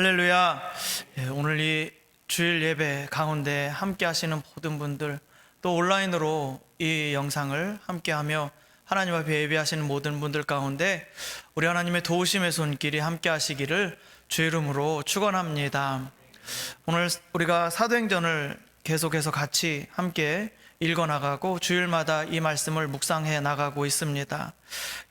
할렐루야. 오늘 이 주일 예배 가운데 함께 하시는 모든 분들, 또 온라인으로 이 영상을 함께하며 하나님 앞에 예배하시는 모든 분들 가운데 우리 하나님의 도우심의 손길이 함께 하시기를 주 이름으로 축원합니다. 오늘 우리가 사도행전을 계속해서 같이 함께 읽어나가고 주일마다 이 말씀을 묵상해 나가고 있습니다.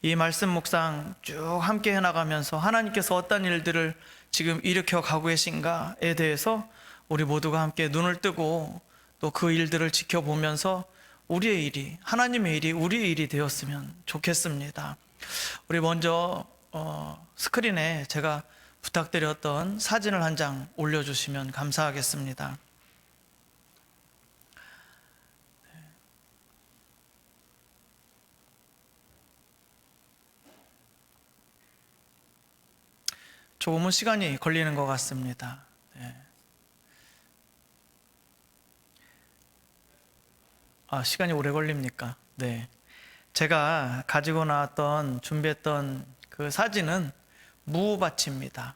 이 말씀 묵상 쭉 함께 해나가면서 하나님께서 어떤 일들을 지금 일으켜 가고 계신가에 대해서 우리 모두가 함께 눈을 뜨고 또 그 일들을 지켜보면서 우리의 일이, 하나님의 일이 우리의 일이 되었으면 좋겠습니다. 우리 먼저 스크린에 제가 부탁드렸던 사진을 한 장 올려주시면 감사하겠습니다. 조금은 시간이 걸리는 것 같습니다. 시간이 오래 걸립니까? 네. 제가 가지고 나왔던, 준비했던 그 사진은 무밭입니다.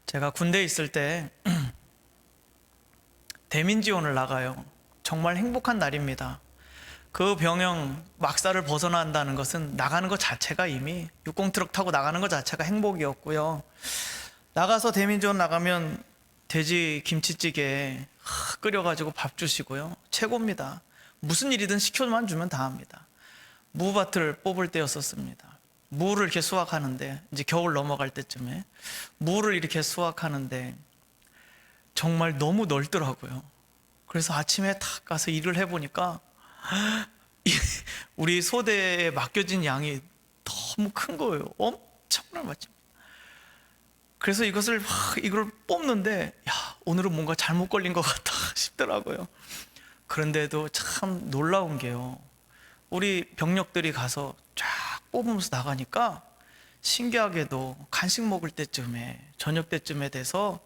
제가 군대에 있을 때 대민지원을 나가요. 정말 행복한 날입니다. 그 병영 막사를 벗어난다는 것은 나가는 것 자체가 이미 육공트럭 타고 나가는 것 자체가 행복이었고요. 나가서 대민지원 나가면 돼지 김치찌개 끓여가지고 밥 주시고요. 최고입니다. 무슨 일이든 시켜만 주면 다 합니다. 무밭을 뽑을 때였었습니다. 무를 이렇게 수확하는데, 이제 겨울 넘어갈 때쯤에 무를 이렇게 수확하는데 정말 너무 넓더라고요. 그래서 아침에 탁 가서 일을 해보니까 우리 소대에 맡겨진 양이 너무 큰 거예요. 엄청난 맛집. 그래서 이걸 뽑는데, 오늘은 뭔가 잘못 걸린 것 같다 싶더라고요. 그런데도 참 놀라운 게요, 우리 병력들이 가서 쫙 뽑으면서 나가니까 신기하게도 간식 먹을 때쯤에, 저녁 때쯤에 돼서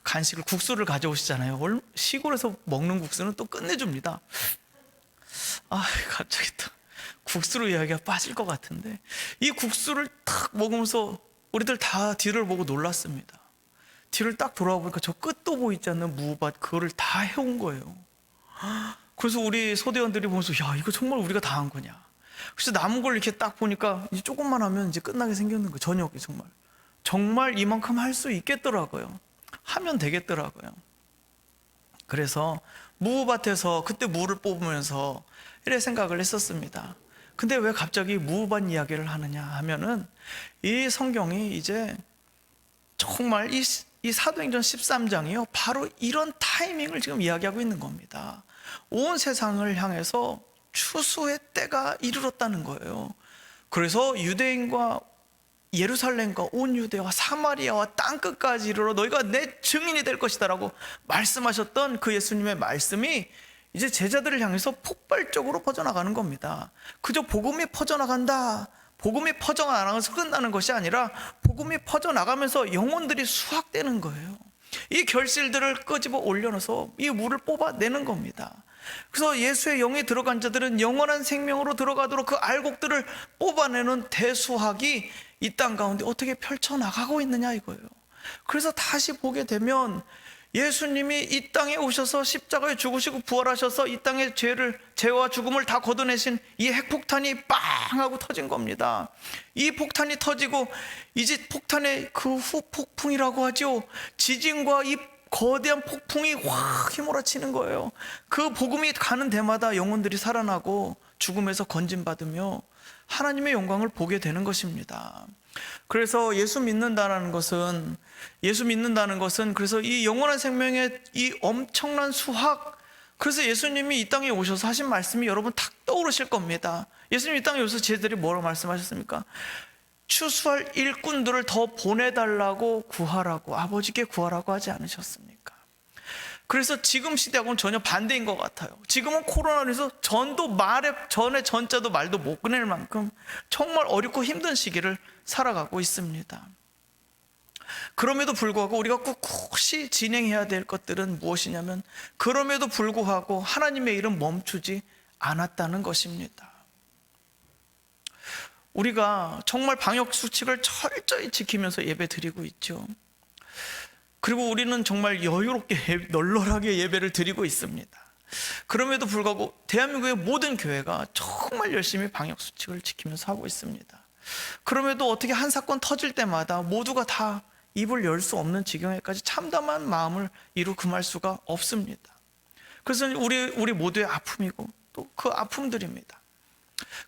간식을, 국수를 가져오시잖아요. 시골에서 먹는 국수는 또 끝내줍니다. 갑자기 또 국수로 이야기가 빠질 것 같은데, 이 국수를 딱 먹으면서 우리들 다 뒤를 보고 놀랐습니다. 뒤를 딱 돌아보니까 저 끝도 보이지 않는 무밭, 그거를 다 해온 거예요. 그래서 우리 소대원들이 보면서 이거 정말 우리가 다 한 거냐. 그래서 남은 걸 이렇게 딱 보니까 이제 조금만 하면 이제 끝나게 생겼는 거예요. 저녁에 정말 이만큼 할 수 있겠더라고요. 하면 되겠더라고요. 그래서 무밭에서 그때 무를 뽑으면서 이래 생각을 했었습니다. 근데 왜 갑자기 무밭 이야기를 하느냐 하면은, 이 성경이 이제 정말 이 사도행전 13장이요, 바로 이런 타이밍을 지금 이야기하고 있는 겁니다. 온 세상을 향해서 추수의 때가 이르렀다는 거예요. 그래서 유대인과 예루살렘과 온 유대와 사마리아와 땅끝까지 이르러 너희가 내 증인이 될 것이다 라고 말씀하셨던 그 예수님의 말씀이 이제 제자들을 향해서 폭발적으로 퍼져나가는 겁니다. 그저 복음이 퍼져나간다, 복음이 퍼져나가면서 끝나는 것이 아니라 복음이 퍼져나가면서 영혼들이 수확되는 거예요. 이 결실들을 끄집어 올려놔서 이 물을 뽑아내는 겁니다. 그래서 예수의 영이 들어간 자들은 영원한 생명으로 들어가도록 그 알곡들을 뽑아내는 대수학이 이 땅 가운데 어떻게 펼쳐나가고 있느냐 이거예요. 그래서 다시 보게 되면 예수님이 이 땅에 오셔서 십자가에 죽으시고 부활하셔서 이 땅의 죄와 죽음을 다 걷어내신 이 핵폭탄이 빵 하고 터진 겁니다. 이 폭탄이 터지고 이제 폭탄의 그 후폭풍이라고 하죠. 지진과 이 거대한 폭풍이 확 휘몰아치는 거예요. 그 복음이 가는 데마다 영혼들이 살아나고 죽음에서 건진받으며 하나님의 영광을 보게 되는 것입니다. 그래서 예수 믿는다는 것은 그래서 이 영원한 생명의 이 엄청난 수확, 그래서 예수님이 이 땅에 오셔서 하신 말씀이 여러분 탁 떠오르실 겁니다. 예수님이 이 땅에 오셔서 제자들이 뭐라고 말씀하셨습니까? 추수할 일꾼들을 더 보내달라고 구하라고, 아버지께 구하라고 하지 않으셨습니까? 그래서 지금 시대하고는 전혀 반대인 것 같아요. 지금은 코로나로 해서 전의 전자도 말도 못 꺼낼 만큼 정말 어렵고 힘든 시기를 살아가고 있습니다. 그럼에도 불구하고 우리가 꿋꿋이 진행해야 될 것들은 무엇이냐면, 그럼에도 불구하고 하나님의 일은 멈추지 않았다는 것입니다. 우리가 정말 방역 수칙을 철저히 지키면서 예배 드리고 있죠. 그리고 우리는 정말 여유롭게 널널하게 예배를 드리고 있습니다. 그럼에도 불구하고 대한민국의 모든 교회가 정말 열심히 방역수칙을 지키면서 하고 있습니다. 그럼에도 어떻게 한 사건 터질 때마다 모두가 다 입을 열 수 없는 지경에까지 참담한 마음을 이루 금할 수가 없습니다. 그래서 우리 모두의 아픔이고 또 그 아픔들입니다.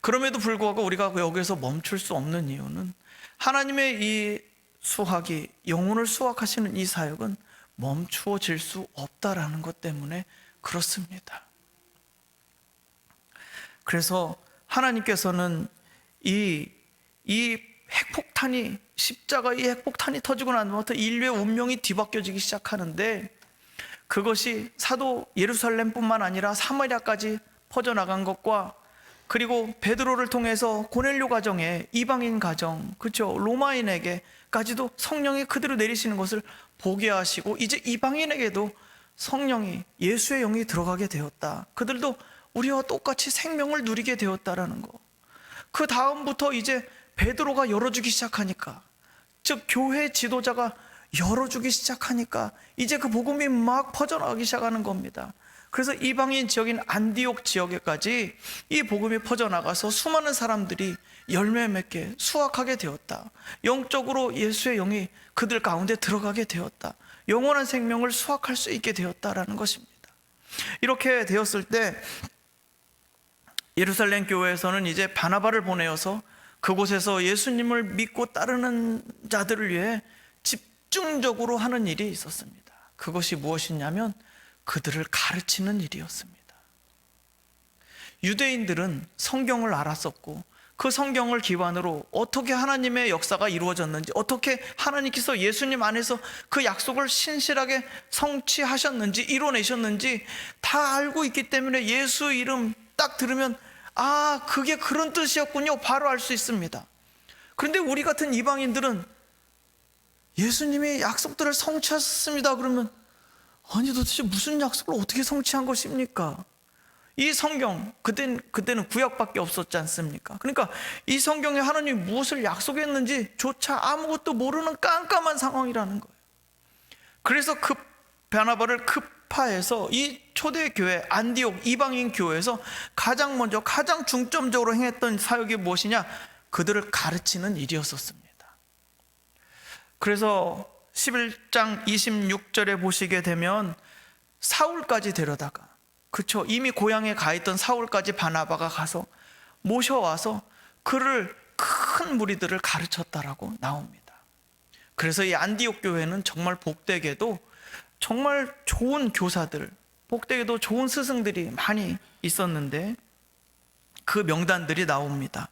그럼에도 불구하고 우리가 여기서 멈출 수 없는 이유는 하나님의 이 수확이, 영혼을 수확하시는 이 사역은 멈추어질 수 없다라는 것 때문에 그렇습니다. 그래서 하나님께서는 이 핵폭탄이, 십자가 이 핵폭탄이 터지고 난 후부터 인류의 운명이 뒤바뀌어지기 시작하는데, 그것이 사도 예루살렘뿐만 아니라 사마리아까지 퍼져나간 것과, 그리고 베드로를 통해서 고넬료 가정에, 이방인 가정, 그렇죠, 로마인에게까지도 성령이 그대로 내리시는 것을 보게 하시고, 이제 이방인에게도 성령이, 예수의 영이 들어가게 되었다. 그들도 우리와 똑같이 생명을 누리게 되었다라는 거. 그 다음부터 이제 베드로가 열어주기 시작하니까, 즉 교회 지도자가 열어주기 시작하니까 이제 그 복음이 막 퍼져나가기 시작하는 겁니다. 그래서 이방인 지역인 안디옥 지역에까지 이 복음이 퍼져나가서 수많은 사람들이 열매 맺게, 수확하게 되었다. 영적으로 예수의 영이 그들 가운데 들어가게 되었다. 영원한 생명을 수확할 수 있게 되었다라는 것입니다. 이렇게 되었을 때 예루살렘 교회에서는 이제 바나바를 보내어서 그곳에서 예수님을 믿고 따르는 자들을 위해 집중적으로 하는 일이 있었습니다. 그것이 무엇이냐면 그들을 가르치는 일이었습니다. 유대인들은 성경을 알았었고, 그 성경을 기반으로 어떻게 하나님의 역사가 이루어졌는지, 어떻게 하나님께서 예수님 안에서 그 약속을 신실하게 성취하셨는지, 이뤄내셨는지 다 알고 있기 때문에 예수 이름 딱 들으면 아, 그게 그런 뜻이었군요, 바로 알 수 있습니다. 그런데 우리 같은 이방인들은 예수님이 약속들을 성취하셨습니다 그러면, 아니 도대체 무슨 약속을 어떻게 성취한 것입니까? 이 성경, 그때는 구약밖에 없었지 않습니까? 그러니까 이 성경에 하나님이 무엇을 약속했는지 조차 아무것도 모르는 깜깜한 상황이라는 거예요. 그래서 바나바를 급파해서 이 초대교회 안디옥 이방인 교회에서 가장 먼저, 가장 중점적으로 행했던 사역이 무엇이냐? 그들을 가르치는 일이었었습니다. 그래서 11장 26절에 보시게 되면 사울까지 데려다가, 그렇죠, 이미 고향에 가 있던 사울까지 바나바가 가서 모셔와서 그를, 큰 무리들을 가르쳤다라고 나옵니다. 그래서 이 안디옥 교회는 정말 복되게도 정말 좋은 교사들, 복되게도 좋은 스승들이 많이 있었는데 그 명단들이 나옵니다.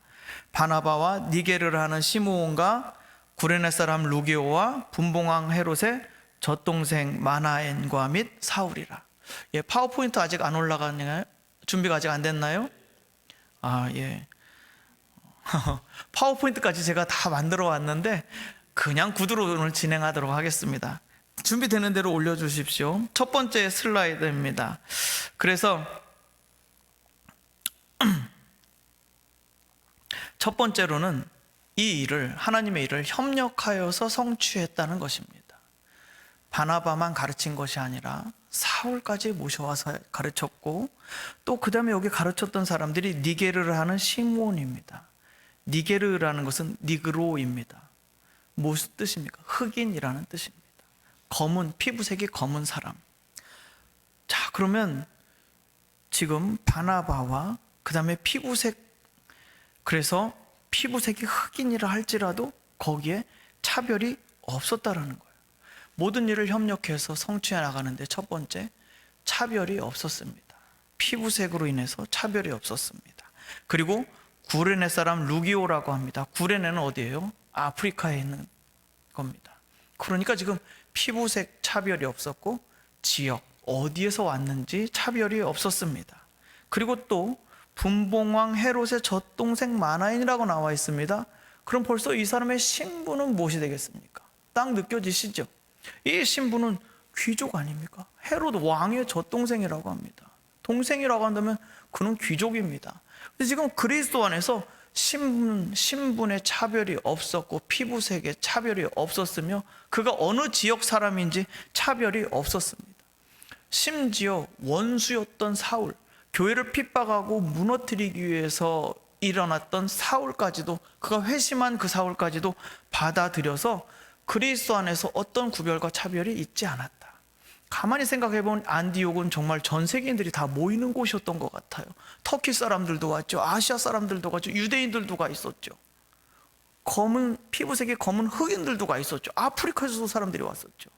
바나바와 니게르를 하는 시므온과 구레네 사람 루기오와 분봉왕 헤롯의 젖동생 마나엔과 및 사울이라. 예, 파워포인트 아직 안 올라가나요? 준비가 아직 안 됐나요? 아, 예. 파워포인트까지 제가 다 만들어 왔는데 그냥 구두로 오늘 진행하도록 하겠습니다. 준비되는 대로 올려주십시오. 첫 번째 슬라이드입니다. 그래서 첫 번째로는 이 일을, 하나님의 일을 협력하여서 성취했다는 것입니다. 바나바만 가르친 것이 아니라 사울까지 모셔와서 가르쳤고, 또 그 다음에 여기 가르쳤던 사람들이 니게르를 하는 시므온입니다. 니게르라는 것은 니그로입니다. 무슨 뜻입니까? 흑인이라는 뜻입니다. 검은, 피부색이 검은 사람. 자, 그러면 지금 바나바와 그 다음에 피부색, 그래서 피부색이 흑인이라 할지라도 거기에 차별이 없었다라는 거예요. 모든 일을 협력해서 성취해 나가는데 첫 번째, 차별이 없었습니다. 피부색으로 인해서 차별이 없었습니다. 그리고 구레네 사람 루기오라고 합니다. 구레네는 어디예요? 아프리카에 있는 겁니다. 그러니까 지금 피부색 차별이 없었고, 지역, 어디에서 왔는지 차별이 없었습니다. 그리고 또 분봉왕 헤롯의 젖동생 마나엔이라고 나와 있습니다. 그럼 벌써 이 사람의 신분은 무엇이 되겠습니까? 딱 느껴지시죠? 이 신분은 귀족 아닙니까? 헤롯 왕의 젖동생이라고 합니다. 동생이라고 한다면 그는 귀족입니다. 근데 지금 그리스도 안에서 신분의 차별이 없었고 피부색의 차별이 없었으며 그가 어느 지역 사람인지 차별이 없었습니다. 심지어 원수였던 사울, 교회를 핍박하고 무너뜨리기 위해서 일어났던 사울까지도, 그가 회심한 그 사울까지도 받아들여서 그리스도 안에서 어떤 구별과 차별이 있지 않았다. 가만히 생각해보면 안디옥은 정말 전 세계인들이 다 모이는 곳이었던 것 같아요. 터키 사람들도 왔죠. 아시아 사람들도 왔죠. 유대인들도 가 있었죠. 검은 피부색이 검은 흑인들도 가 있었죠. 아프리카에서도 사람들이 왔었죠.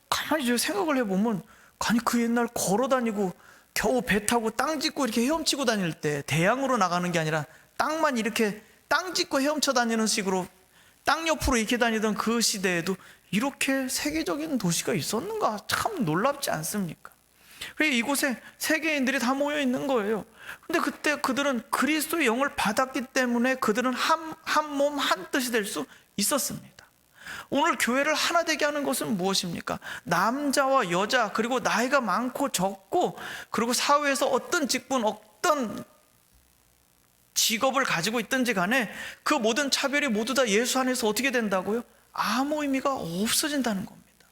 가만히 생각을 해보면, 아니 그 옛날 걸어다니고 겨우 배 타고 땅 짚고 이렇게 헤엄치고 다닐 때 대양으로 나가는 게 아니라 땅만 이렇게 땅 짚고 헤엄쳐 다니는 식으로 땅 옆으로 이렇게 다니던 그 시대에도 이렇게 세계적인 도시가 있었는가, 참 놀랍지 않습니까? 그래서 이곳에 세계인들이 다 모여 있는 거예요. 근데 그때 그들은 그리스도의 영을 받았기 때문에 그들은 한 몸 한 뜻이 될 수 있었습니다. 오늘 교회를 하나 되게 하는 것은 무엇입니까? 남자와 여자, 그리고 나이가 많고 적고, 그리고 사회에서 어떤 직분, 어떤 직업을 가지고 있든지 간에 그 모든 차별이 모두 다 예수 안에서 어떻게 된다고요? 아무 의미가 없어진다는 겁니다.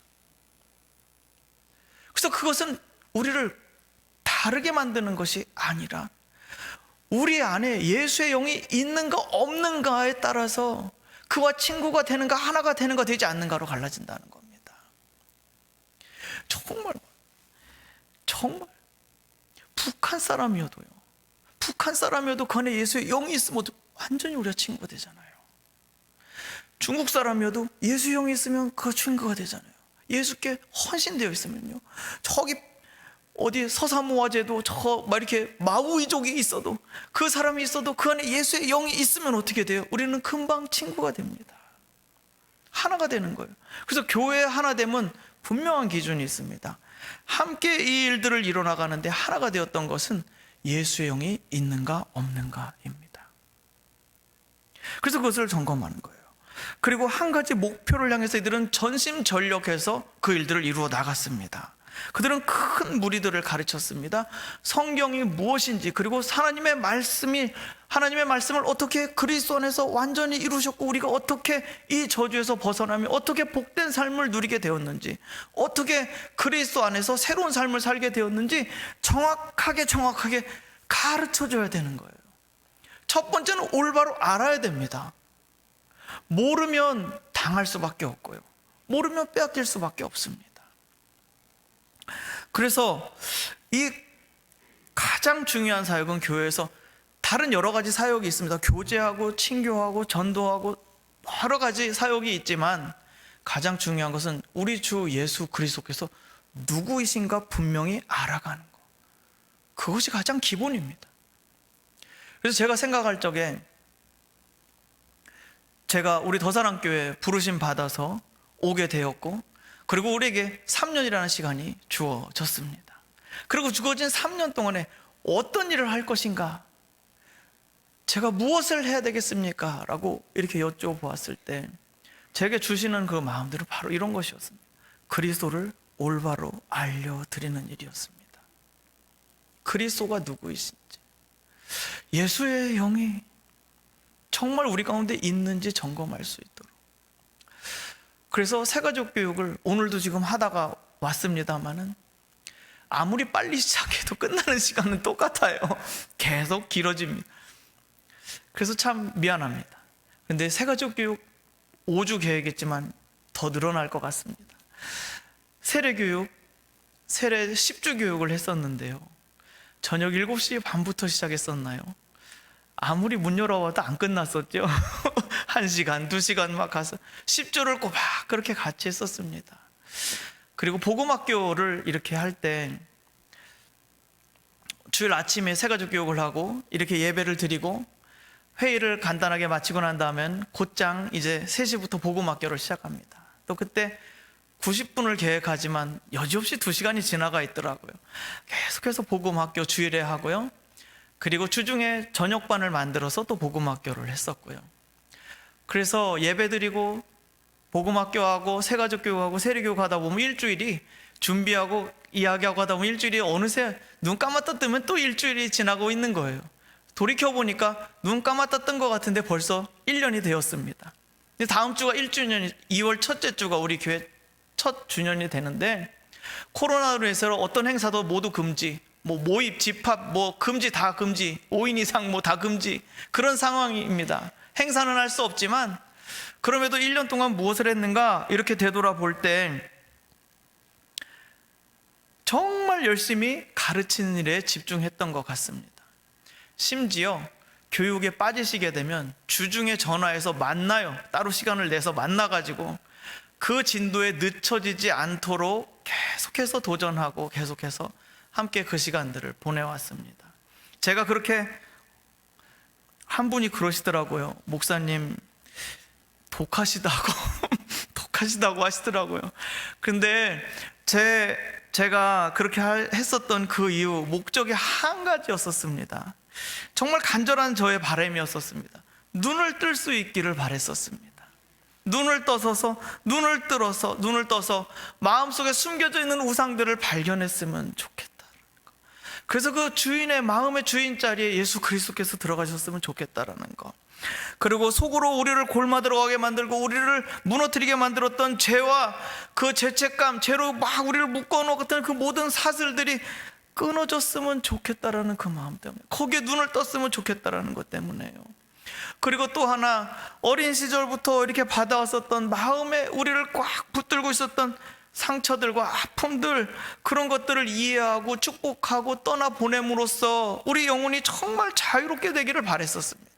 그래서 그것은 우리를 다르게 만드는 것이 아니라 우리 안에 예수의 영이 있는가 없는가에 따라서 그와 친구가 되는가 하나가 되는가 되지 않는가로 갈라진다는 겁니다. 정말 북한 사람이어도 그 안에 예수의 영이 있으면 완전히 우리가 친구가 되잖아요. 중국 사람이어도 예수의 영이 있으면 그 친구가 되잖아요. 예수께 헌신되어 있으면요, 저기 어디 서사무화제도 막 이렇게 마우이족이 있어도, 그 사람이 있어도 그 안에 예수의 영이 있으면 어떻게 돼요? 우리는 금방 친구가 됩니다. 하나가 되는 거예요. 그래서 교회 하나 되면 분명한 기준이 있습니다. 함께 이 일들을 이뤄나가는데 하나가 되었던 것은 예수의 영이 있는가 없는가입니다. 그래서 그것을 점검하는 거예요. 그리고 한 가지 목표를 향해서 이들은 전심전력해서 그 일들을 이루어 나갔습니다. 그들은 큰 무리들을 가르쳤습니다. 성경이 무엇인지, 그리고 하나님의 말씀을 어떻게 그리스도 안에서 완전히 이루셨고 우리가 어떻게 이 저주에서 벗어나며 어떻게 복된 삶을 누리게 되었는지, 어떻게 그리스도 안에서 새로운 삶을 살게 되었는지 정확하게 가르쳐줘야 되는 거예요. 첫 번째는 올바로 알아야 됩니다. 모르면 당할 수밖에 없고요, 모르면 빼앗길 수밖에 없습니다. 그래서 이 가장 중요한 사역은 교회에서, 다른 여러 가지 사역이 있습니다. 교제하고 친교하고 전도하고 여러 가지 사역이 있지만 가장 중요한 것은 우리 주 예수 그리스도께서 누구이신가 분명히 알아가는 것, 그것이 가장 기본입니다. 그래서 제가 생각할 적에, 제가 우리 더사랑교회 부르심 받아서 오게 되었고, 그리고 우리에게 3년이라는 시간이 주어졌습니다. 그리고 주어진 3년 동안에 어떤 일을 할 것인가, 제가 무엇을 해야 되겠습니까? 라고 이렇게 여쭤보았을 때 제게 주시는 그 마음들은 바로 이런 것이었습니다. 그리스도를 올바로 알려드리는 일이었습니다. 그리스도가 누구이신지, 예수의 영이 정말 우리 가운데 있는지 점검할 수 있도록. 그래서 새가족 교육을 오늘도 지금 하다가 왔습니다만은 아무리 빨리 시작해도 끝나는 시간은 똑같아요. 계속 길어집니다. 그래서 참 미안합니다. 근데 새가족 교육 5주 계획했지만 더 늘어날 것 같습니다. 세례 교육, 세례 10주 교육을 했었는데요, 저녁 7시 반부터 시작했었나요? 아무리 문 열어와도 안 끝났었죠. 1시간, 2시간 막 가서 10주를 꼬박 그렇게 같이 했었습니다. 그리고 복음학교를 이렇게 할 때 주일 아침에 새가족 교육을 하고 이렇게 예배를 드리고 회의를 간단하게 마치고 난 다음엔 곧장 이제 3시부터 복음학교를 시작합니다. 또 그때 90분을 계획하지만 여지없이 2시간이 지나가 있더라고요. 계속해서 복음학교 주일에 하고요, 그리고 주중에 저녁반을 만들어서 또 복음학교를 했었고요. 그래서 예배드리고 복음학교하고 새가족 교육하고 세례교육 하다 보면 일주일이, 준비하고 이야기하고 하다 보면 일주일이 어느새 눈 감았다 뜨면 또 일주일이 지나고 있는 거예요. 돌이켜보니까 눈 감았다 뜬 것 같은데 벌써 1년이 되었습니다. 다음 주가 1주년, 2월 첫째 주가 우리 교회 첫 주년이 되는데, 코로나로 해서 어떤 행사도 모두 금지, 모임, 집합, 금지, 다 금지, 5인 이상 다 금지, 그런 상황입니다. 행사는 할 수 없지만 그럼에도 1년 동안 무엇을 했는가 이렇게 되돌아볼 때 정말 열심히 가르치는 일에 집중했던 것 같습니다. 심지어 교육에 빠지시게 되면 주중에 전화해서 만나요. 따로 시간을 내서 만나가지고 그 진도에 늦춰지지 않도록 계속해서 도전하고 계속해서 함께 그 시간들을 보내왔습니다. 제가 그렇게, 한 분이 그러시더라고요. 목사님 독하시다고 독하시다고 하시더라고요. 근데 제가 그렇게 했었던 그 이유, 목적이 한 가지였었습니다. 정말 간절한 저의 바람이었었습니다. 눈을 뜰 수 있기를 바랬었습니다. 눈을 떠서 마음속에 숨겨져 있는 우상들을 발견했으면 좋겠다. 그래서 그 주인의, 마음의 주인 자리에 예수 그리스도께서 들어가셨으면 좋겠다라는 거. 그리고 속으로 우리를 골마 들어가게 만들고 우리를 무너뜨리게 만들었던 죄와 그 죄책감, 죄로 막 우리를 묶어놓았던 그 모든 사슬들이 끊어졌으면 좋겠다라는 그 마음 때문에, 거기에 눈을 떴으면 좋겠다라는 것 때문에요. 그리고 또 하나, 어린 시절부터 이렇게 받아왔었던 마음에 우리를 꽉 붙들고 있었던 상처들과 아픔들, 그런 것들을 이해하고 축복하고 떠나보냄으로써 우리 영혼이 정말 자유롭게 되기를 바랬었습니다.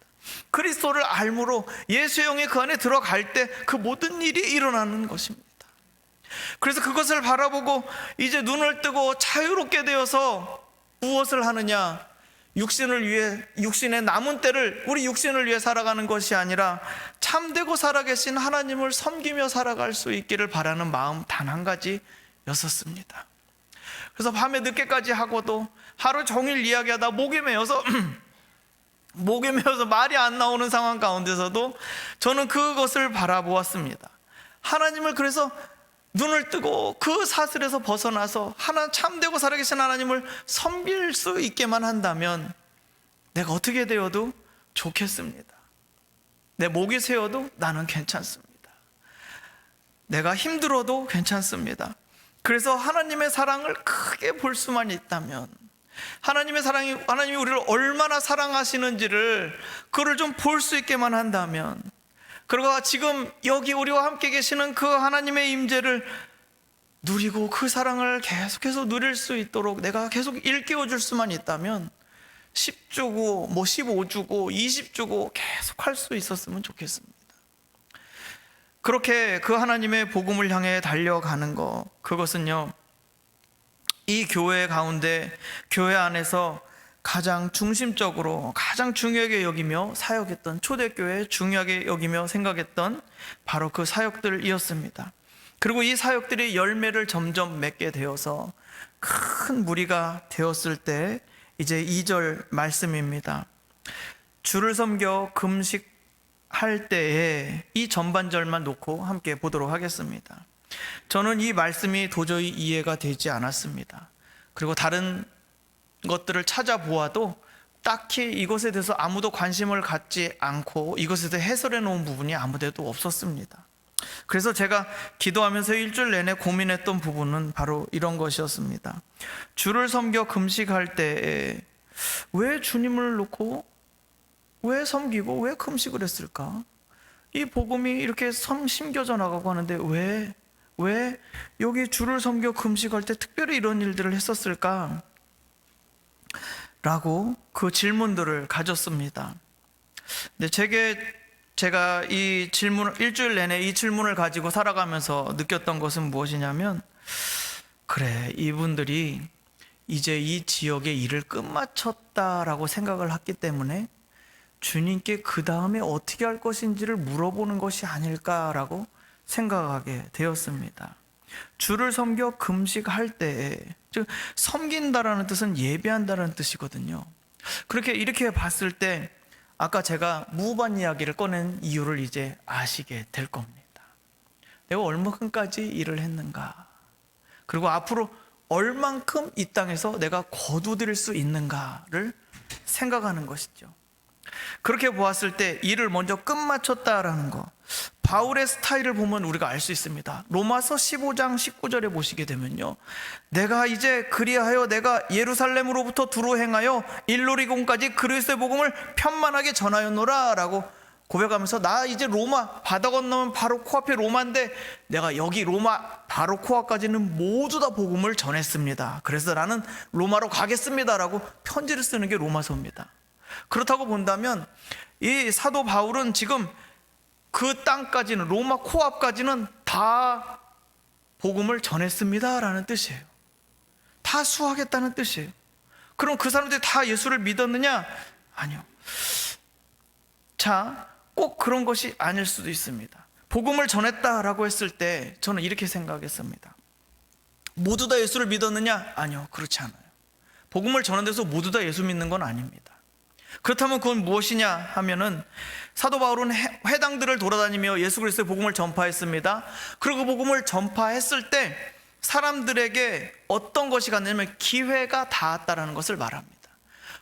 그리스도를 알므로 예수의 영이 그 안에 들어갈 때 그 모든 일이 일어나는 것입니다. 그래서 그것을 바라보고 이제 눈을 뜨고 자유롭게 되어서 무엇을 하느냐, 육신을 위해, 육신의 남은 때를 우리 육신을 위해 살아가는 것이 아니라 참되고 살아계신 하나님을 섬기며 살아갈 수 있기를 바라는 마음 단 한 가지였었습니다. 그래서 밤에 늦게까지 하고도 하루 종일 이야기하다 목이 메어서 말이 안 나오는 상황 가운데서도 저는 그것을 바라보았습니다. 하나님을, 그래서 눈을 뜨고 그 사슬에서 벗어나서 참되고 살아계신 하나님을 섬길 수 있게만 한다면 내가 어떻게 되어도 좋겠습니다. 내 목이 세어도 나는 괜찮습니다. 내가 힘들어도 괜찮습니다. 그래서 하나님의 사랑을 크게 볼 수만 있다면, 하나님이 우리를 얼마나 사랑하시는지를 그걸 좀 볼 수 있게만 한다면, 그리고 지금 여기 우리와 함께 계시는 그 하나님의 임재를 누리고 그 사랑을 계속해서 누릴 수 있도록 내가 계속 일깨워 줄 수만 있다면 10주고 15주고 20주고 계속 할 수 있었으면 좋겠습니다. 그렇게 그 하나님의 복음을 향해 달려가는 것, 그것은요, 이 교회 가운데, 교회 안에서 가장 중심적으로, 가장 중요하게 여기며 사역했던, 초대교회 중요하게 여기며 생각했던 바로 그 사역들이었습니다. 그리고 이 사역들이 열매를 점점 맺게 되어서 큰 무리가 되었을 때 이제 2절 말씀입니다. 주를 섬겨 금식할 때에, 이 전반절만 놓고 함께 보도록 하겠습니다. 저는 이 말씀이 도저히 이해가 되지 않았습니다. 그리고 다른 것들을 찾아보아도 딱히 이것에 대해서 아무도 관심을 갖지 않고 이것에 대해 해설해 놓은 부분이 아무데도 없었습니다. 그래서 제가 기도하면서 일주일 내내 고민했던 부분은 바로 이런 것이었습니다. 주를 섬겨 금식할 때에 왜 주님을 놓고 왜 섬기고 왜 금식을 했을까? 이 복음이 이렇게 심겨져 나가고 하는데 왜 여기 주를 섬겨 금식할 때 특별히 이런 일들을 했었을까? 라고 그 질문들을 가졌습니다. 근데 제가 이 질문, 일주일 내내 이 질문을 가지고 살아가면서 느꼈던 것은 무엇이냐면, 그래, 이분들이 이제 이 지역의 일을 끝마쳤다라고 생각을 했기 때문에 주님께 그 다음에 어떻게 할 것인지를 물어보는 것이 아닐까라고 생각하게 되었습니다. 주를 섬겨 금식할 때에, 즉 섬긴다라는 뜻은 예배한다라는 뜻이거든요. 이렇게 봤을 때 아까 제가 무반 이야기를 꺼낸 이유를 이제 아시게 될 겁니다. 내가 얼마큼까지 일을 했는가, 그리고 앞으로 얼만큼 이 땅에서 내가 거두드릴 수 있는가를 생각하는 것이죠. 그렇게 보았을 때 이를 먼저 끝마쳤다라는 거, 바울의 스타일을 보면 우리가 알 수 있습니다. 로마서 15장 19절에 보시게 되면요, 내가 이제 그리하여 내가 예루살렘으로부터 두루 행하여 일루리곤까지 그리스도의 복음을 편만하게 전하였노라 라고 고백하면서, 나 이제 로마, 바다 건너면 바로 코앞에 로마인데 내가 여기 로마 바로 코앞까지는 모두 다 복음을 전했습니다. 그래서 나는 로마로 가겠습니다 라고 편지를 쓰는 게 로마서입니다. 그렇다고 본다면 이 사도 바울은 지금 그 땅까지는, 로마 코앞까지는 다 복음을 전했습니다 라는 뜻이에요. 다 수하겠다는 뜻이에요. 그럼 그 사람들이 다 예수를 믿었느냐? 아니요. 자, 꼭 그런 것이 아닐 수도 있습니다. 복음을 전했다라고 했을 때 저는 이렇게 생각했습니다. 모두 다 예수를 믿었느냐? 아니요, 그렇지 않아요. 복음을 전한데서 모두 다 예수 믿는 건 아닙니다. 그렇다면 그건 무엇이냐 하면은, 사도 바울은 회당들을 돌아다니며 예수 그리스도의 복음을 전파했습니다. 그리고 복음을 전파했을 때 사람들에게 어떤 것이 갔냐면 기회가 닿았다라는 것을 말합니다.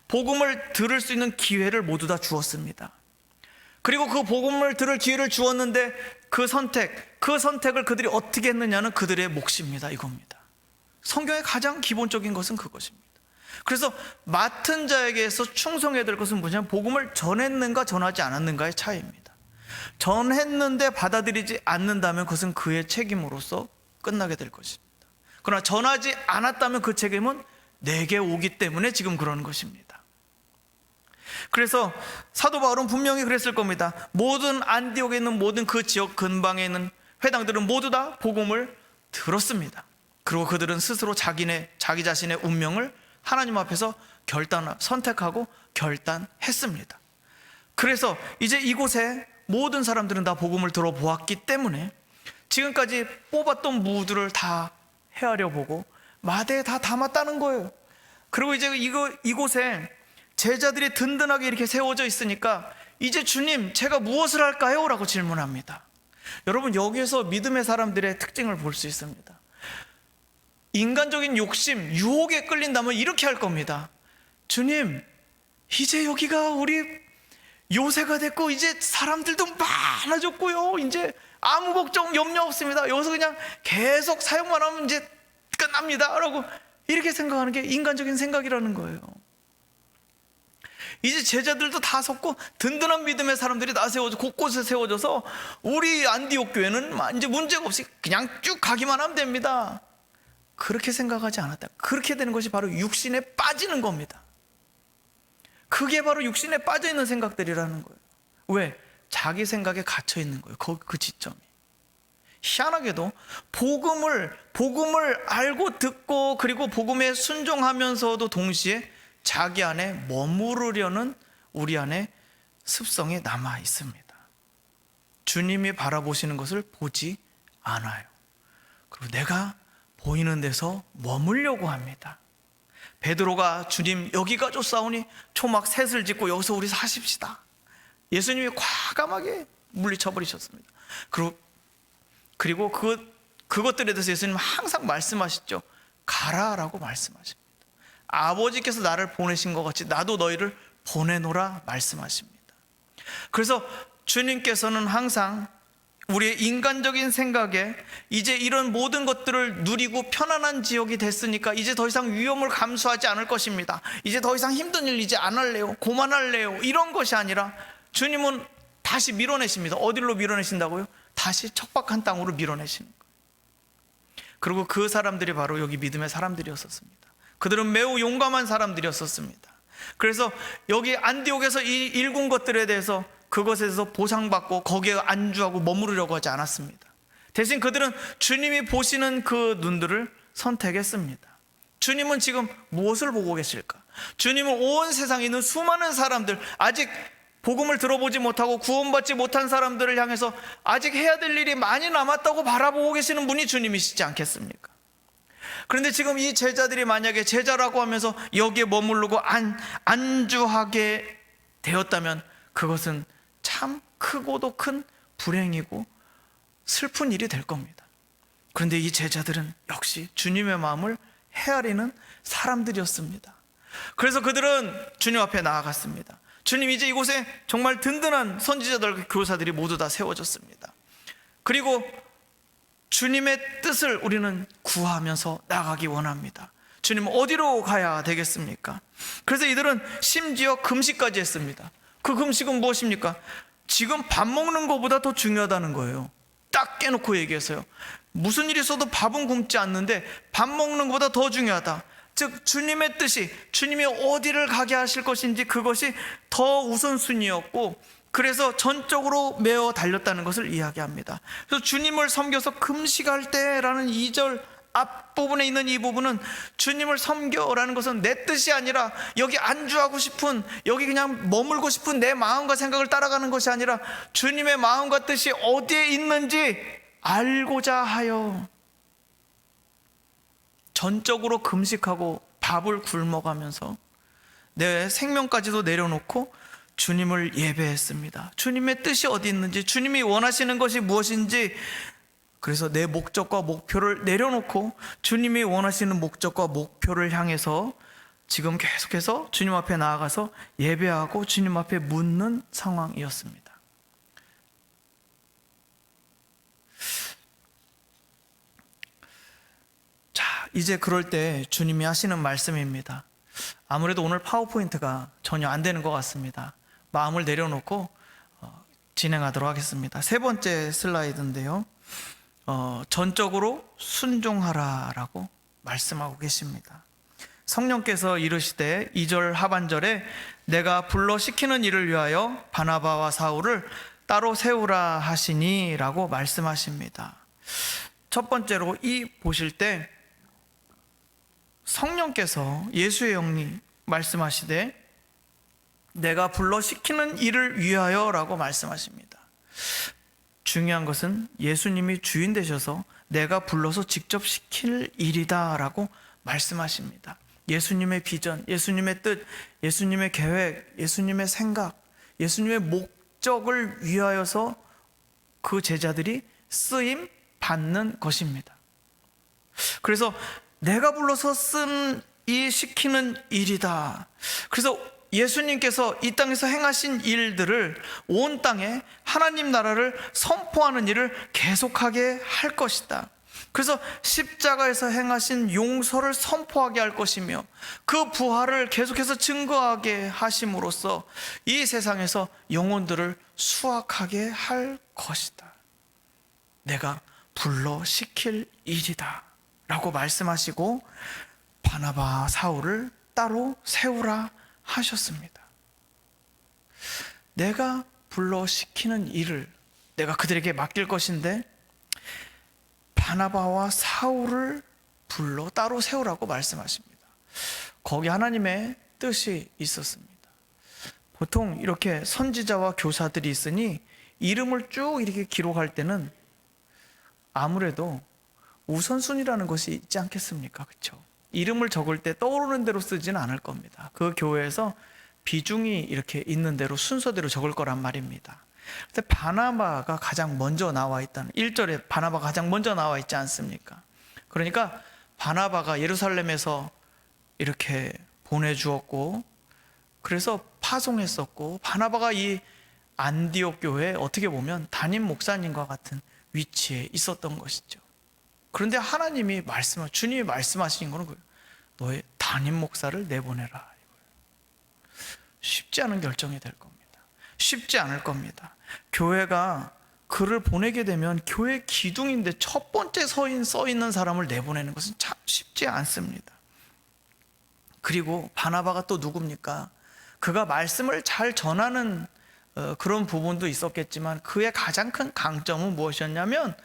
복음을 들을 수 있는 기회를 모두 다 주었습니다. 그리고 그 복음을 들을 기회를 주었는데 그 선택을 그들이 어떻게 했느냐는 그들의 몫입니다. 이겁니다. 성경의 가장 기본적인 것은 그것입니다. 그래서 맡은 자에게서 충성해야 될 것은 뭐냐면 복음을 전했는가 전하지 않았는가의 차이입니다. 전했는데 받아들이지 않는다면 그것은 그의 책임으로서 끝나게 될 것입니다. 그러나 전하지 않았다면 그 책임은 내게 오기 때문에 지금 그러는 것입니다. 그래서 사도 바울은 분명히 그랬을 겁니다. 모든 안디옥에 있는 모든 그 지역 근방에 있는 회당들은 모두 다 복음을 들었습니다. 그리고 그들은 스스로 자기 자신의 운명을 하나님 앞에서 선택하고 결단했습니다. 그래서 이제 이곳에 모든 사람들은 다 복음을 들어보았기 때문에 지금까지 뽑았던 무들을 다 헤아려 보고 마대에 다 담았다는 거예요. 그리고 이제 이곳에 제자들이 든든하게 이렇게 세워져 있으니까 이제 주님, 제가 무엇을 할까요? 라고 질문합니다. 여러분, 여기에서 믿음의 사람들의 특징을 볼 수 있습니다. 인간적인 욕심, 유혹에 끌린다면 이렇게 할 겁니다. 주님, 이제 여기가 우리 요새가 됐고 이제 사람들도 많아졌고요, 이제 아무 걱정 염려 없습니다. 여기서 그냥 계속 사역만 하면 이제 끝납니다 라고 이렇게 생각하는 게 인간적인 생각이라는 거예요. 이제 제자들도 다 섰고 든든한 믿음의 사람들이 다 곳곳에 세워져서 우리 안디옥 교회는 이제 문제가 없이 그냥 쭉 가기만 하면 됩니다. 그렇게 생각하지 않았다. 그렇게 되는 것이 바로 육신에 빠지는 겁니다. 그게 바로 육신에 빠져 있는 생각들이라는 거예요. 왜? 자기 생각에 갇혀 있는 거예요. 그 지점이. 희한하게도 복음을 알고 듣고 그리고 복음에 순종하면서도 동시에 자기 안에 머무르려는 우리 안에 습성이 남아 있습니다. 주님이 바라보시는 것을 보지 않아요. 그리고 내가 보이는 데서 머물려고 합니다. 베드로가 주님, 여기가 좋사오니 초막 셋을 짓고 여기서 우리 사십시다. 예수님이 과감하게 물리쳐버리셨습니다. 그리고 그것들에 대해서 예수님은 항상 말씀하시죠. 가라라고 말씀하십니다. 아버지께서 나를 보내신 것 같이 나도 너희를 보내노라 말씀하십니다. 그래서 주님께서는 항상 우리의 인간적인 생각에 이제 이런 모든 것들을 누리고 편안한 지역이 됐으니까 이제 더 이상 위험을 감수하지 않을 것입니다. 이제 더 이상 힘든 일 이제 안 할래요, 고만할래요, 이런 것이 아니라 주님은 다시 밀어내십니다. 어디로 밀어내신다고요? 다시 척박한 땅으로 밀어내시는 거예요. 그리고 그 사람들이 바로 여기 믿음의 사람들이었었습니다. 그들은 매우 용감한 사람들이었었습니다. 그래서 여기 안디옥에서 이 일군 것들에 대해서 그것에서 보상받고 거기에 안주하고 머무르려고 하지 않았습니다. 대신 그들은 주님이 보시는 그 눈들을 선택했습니다. 주님은 지금 무엇을 보고 계실까? 주님은 온 세상에 있는 수많은 사람들, 아직 복음을 들어보지 못하고 구원받지 못한 사람들을 향해서 아직 해야 될 일이 많이 남았다고 바라보고 계시는 분이 주님이시지 않겠습니까? 그런데 지금 이 제자들이 만약에 제자라고 하면서 여기에 머무르고 안주하게 되었다면 그것은 참 크고도 큰 불행이고 슬픈 일이 될 겁니다. 그런데 이 제자들은 역시 주님의 마음을 헤아리는 사람들이었습니다. 그래서 그들은 주님 앞에 나아갔습니다. 주님 이제 이곳에 정말 든든한 선지자들과 교사들이 모두 다 세워졌습니다. 그리고 주님의 뜻을 우리는 구하면서 나가기 원합니다. 주님 어디로 가야 되겠습니까? 그래서 이들은 심지어 금식까지 했습니다. 그 금식은 무엇입니까? 지금 밥 먹는 것보다 더 중요하다는 거예요. 딱 깨놓고 얘기해서요. 무슨 일이 있어도 밥은 굶지 않는데 밥 먹는 것보다 더 중요하다. 즉 주님의 뜻이, 주님이 어디를 가게 하실 것인지 그것이 더 우선순위였고, 그래서 전적으로 메어 달렸다는 것을 이야기합니다. 그래서 주님을 섬겨서 금식할 때라는 2절 앞부분에 있는 이 부분은 주님을 섬겨라는 것은 내 뜻이 아니라 여기 안주하고 싶은, 여기 그냥 머물고 싶은 내 마음과 생각을 따라가는 것이 아니라 주님의 마음과 뜻이 어디에 있는지 알고자 하여 전적으로 금식하고 밥을 굶어가면서 내 생명까지도 내려놓고 주님을 예배했습니다. 주님의 뜻이 어디 있는지, 주님이 원하시는 것이 무엇인지, 그래서 내 목적과 목표를 내려놓고 주님이 원하시는 목적과 목표를 향해서 지금 계속해서 주님 앞에 나아가서 예배하고 주님 앞에 묻는 상황이었습니다. 자, 이제 그럴 때 주님이 하시는 말씀입니다. 아무래도 오늘 파워포인트가 전혀 안 되는 것 같습니다. 마음을 내려놓고 진행하도록 하겠습니다. 세 번째 슬라이드인데요. 전적으로 순종하라라고 말씀하고 계십니다. 성령께서 이르시되 2절 하반절에 내가 불러 시키는 일을 위하여 바나바와 사울을 따로 세우라 하시니 라고 말씀하십니다. 첫 번째로 이 보실 때 성령께서, 예수의 영이 말씀하시되 내가 불러 시키는 일을 위하여 라고 말씀하십니다. 중요한 것은 예수님이 주인 되셔서 내가 불러서 직접 시킬 일이다 라고 말씀하십니다. 예수님의 비전, 예수님의 뜻, 예수님의 계획, 예수님의 생각, 예수님의 목적을 위하여서 그 제자들이 쓰임 받는 것입니다. 그래서 내가 불러서 쓴 이 시키는 일이다. 그래서 예수님께서 이 땅에서 행하신 일들을 온 땅에 하나님 나라를 선포하는 일을 계속하게 할 것이다. 그래서 십자가에서 행하신 용서를 선포하게 할 것이며 그 부활을 계속해서 증거하게 하심으로써 이 세상에서 영혼들을 수확하게 할 것이다. 내가 불러 시킬 일이다 라고 말씀하시고 바나바 사울을 따로 세우라 하셨습니다. 내가 불러 시키는 일을 내가 그들에게 맡길 것인데 바나바와 사울을 불러 따로 세우라고 말씀하십니다. 거기 하나님의 뜻이 있었습니다. 보통 이렇게 선지자와 교사들이 있으니 이름을 쭉 이렇게 기록할 때는 아무래도 우선순위라는 것이 있지 않겠습니까? 그렇죠? 이름을 적을 때 떠오르는 대로 쓰지는 않을 겁니다. 그 교회에서 비중이 이렇게 있는 대로 순서대로 적을 거란 말입니다. 근데 바나바가 가장 먼저 나와 있다는 1절에 바나바가 가장 먼저 나와 있지 않습니까? 그러니까 바나바가 예루살렘에서 이렇게 보내주었고 그래서 파송했었고 바나바가 이 안디옥 교회에 어떻게 보면 담임 목사님과 같은 위치에 있었던 것이죠. 그런데 하나님이 주님이 말씀하신 거는 너의 담임 목사를 내보내라. 쉽지 않은 결정이 될 겁니다. 쉽지 않을 겁니다. 교회가 그를 보내게 되면 교회 기둥인데 첫 번째 써 있는 사람을 내보내는 것은 참 쉽지 않습니다. 그리고 바나바가 또 누굽니까? 그가 말씀을 잘 전하는 그런 부분도 있었겠지만 그의 가장 큰 강점은 무엇이었냐면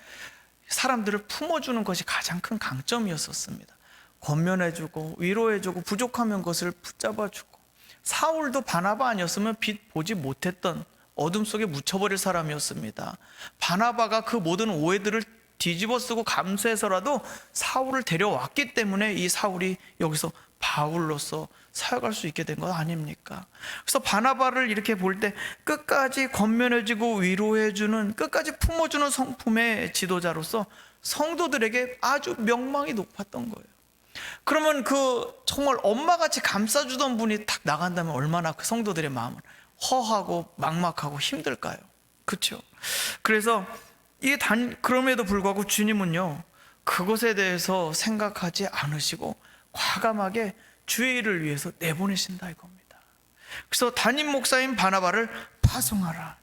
사람들을 품어주는 것이 가장 큰 강점이었습니다. 권면해주고 위로해주고 부족하면 그것을 붙잡아주고 사울도 바나바 아니었으면 빛 보지 못했던 어둠 속에 묻혀버릴 사람이었습니다. 바나바가 그 모든 오해들을 뒤집어쓰고 감수해서라도 사울을 데려왔기 때문에 이 사울이 여기서 바울로서 사역할 수 있게 된 것 아닙니까? 그래서 바나바를 이렇게 볼 때 끝까지 권면해주고 위로해주는, 끝까지 품어주는 성품의 지도자로서 성도들에게 아주 명망이 높았던 거예요. 그러면 그 정말 엄마같이 감싸주던 분이 탁 나간다면 얼마나 그 성도들의 마음은 허하고 막막하고 힘들까요? 그렇죠? 그래서 그럼에도 불구하고 주님은요, 그것에 대해서 생각하지 않으시고 과감하게 주의 일을 위해서 내보내신다 이겁니다. 그래서 담임 목사인 바나바를 파송하라.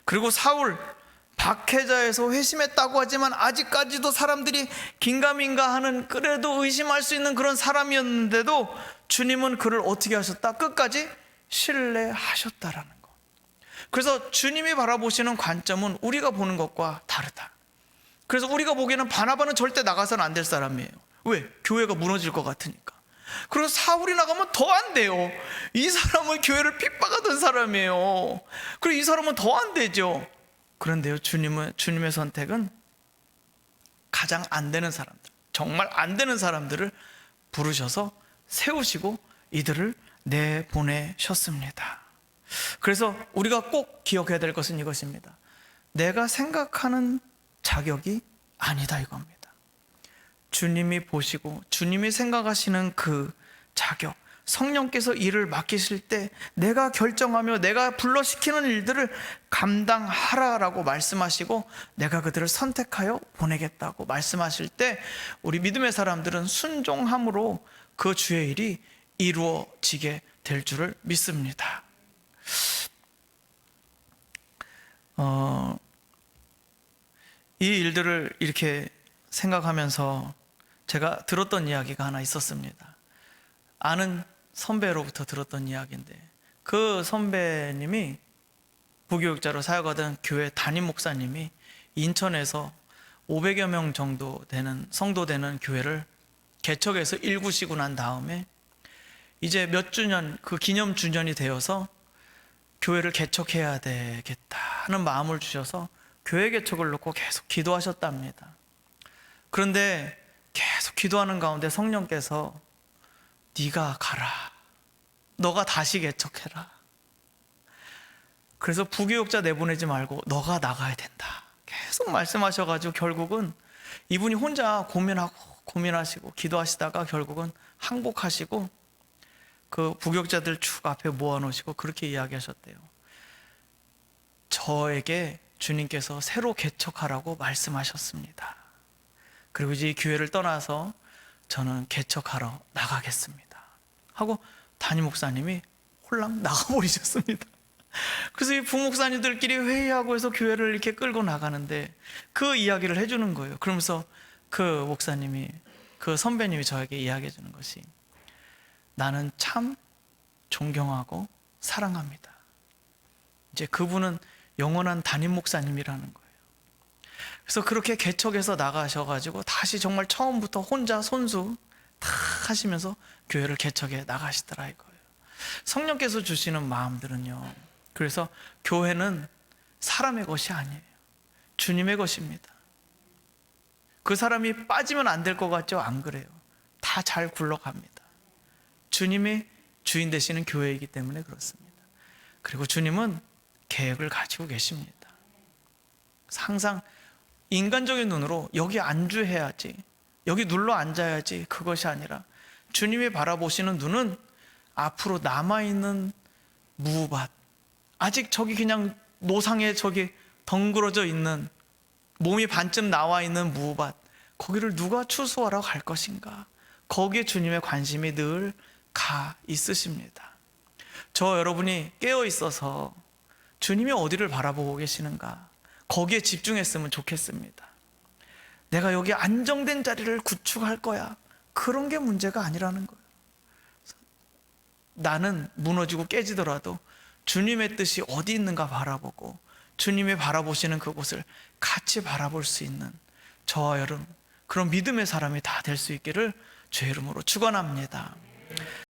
그리고 사울 박해자에서 회심했다고 하지만 아직까지도 사람들이 긴가민가 하는, 그래도 의심할 수 있는 그런 사람이었는데도 주님은 그를 어떻게 하셨다? 끝까지 신뢰하셨다라는 거. 그래서 주님이 바라보시는 관점은 우리가 보는 것과 다르다. 그래서 우리가 보기에는 바나바는 절대 나가서는 안 될 사람이에요. 왜? 교회가 무너질 것 같으니까. 그리고 사울이 나가면 더 안 돼요. 이 사람은 교회를 핍박하던 사람이에요. 그리고 이 사람은 더 안 되죠. 그런데요, 주님의 선택은 가장 안 되는 사람들, 정말 안 되는 사람들을 부르셔서 세우시고 이들을 내보내셨습니다. 그래서 우리가 꼭 기억해야 될 것은 이것입니다. 내가 생각하는 자격이 아니다 이겁니다. 주님이 보시고 주님이 생각하시는 그 자격, 성령께서 일을 맡기실 때 내가 결정하며 내가 불러시키는 일들을 감당하라라고 말씀하시고 내가 그들을 선택하여 보내겠다고 말씀하실 때 우리 믿음의 사람들은 순종함으로 그 주의 일이 이루어지게 될 줄을 믿습니다. 이 일들을 이렇게 생각하면서 제가 들었던 이야기가 하나 있었습니다. 아는 선배로부터 들었던 이야기인데, 그 선배님이 부교육자로 사역하던 교회 담임 목사님이 인천에서 500여 명 정도 되는 성도 되는 교회를 개척해서 일구시고 난 다음에 이제 몇 주년, 그 기념 주년이 되어서 교회를 개척해야 되겠다 하는 마음을 주셔서 교회 개척을 놓고 계속 기도하셨답니다. 그런데 계속 기도하는 가운데 성령께서 네가 가라, 너가 다시 개척해라. 그래서 부교육자 내보내지 말고 너가 나가야 된다 계속 말씀하셔가지고 결국은 이분이 혼자 고민하시고 기도하시다가 결국은 항복하시고 그 부교육자들 쭉 앞에 모아놓으시고 그렇게 이야기하셨대요. 저에게 주님께서 새로 개척하라고 말씀하셨습니다. 그리고 이제 이 교회를 떠나서 저는 개척하러 나가겠습니다 하고 담임 목사님이 홀랑 나가버리셨습니다. 그래서 이 부목사님들끼리 회의하고 해서 교회를 이렇게 끌고 나가는데 그 이야기를 해주는 거예요. 그러면서 그 목사님이, 그 선배님이 저에게 이야기해 주는 것이, 나는 참 존경하고 사랑합니다. 이제 그분은 영원한 담임 목사님이라는 거예요. 그래서 그렇게 개척해서 나가셔가지고 다시 정말 처음부터 혼자 손수 다 하시면서 교회를 개척해 나가시더라 이거예요. 성령께서 주시는 마음들은요, 그래서 교회는 사람의 것이 아니에요. 주님의 것입니다. 그 사람이 빠지면 안 될 것 같죠? 안 그래요. 다 잘 굴러갑니다. 주님이 주인 되시는 교회이기 때문에 그렇습니다. 그리고 주님은 계획을 가지고 계십니다. 항상 인간적인 눈으로 여기 안주해야지, 여기 눌러 앉아야지, 그것이 아니라 주님이 바라보시는 눈은 앞으로 남아있는 무밭, 아직 저기 그냥 노상에 저기 덩그러져 있는, 몸이 반쯤 나와 있는 무밭, 거기를 누가 추수하러 갈 것인가, 거기에 주님의 관심이 늘 가 있으십니다. 저 여러분이 깨어 있어서 주님이 어디를 바라보고 계시는가, 거기에 집중했으면 좋겠습니다. 내가 여기 안정된 자리를 구축할 거야, 그런 게 문제가 아니라는 거예요. 나는 무너지고 깨지더라도 주님의 뜻이 어디 있는가 바라보고 주님이 바라보시는 그곳을 같이 바라볼 수 있는 저와 여러분, 그런 믿음의 사람이 다 될 수 있기를 주의 이름으로 축원합니다.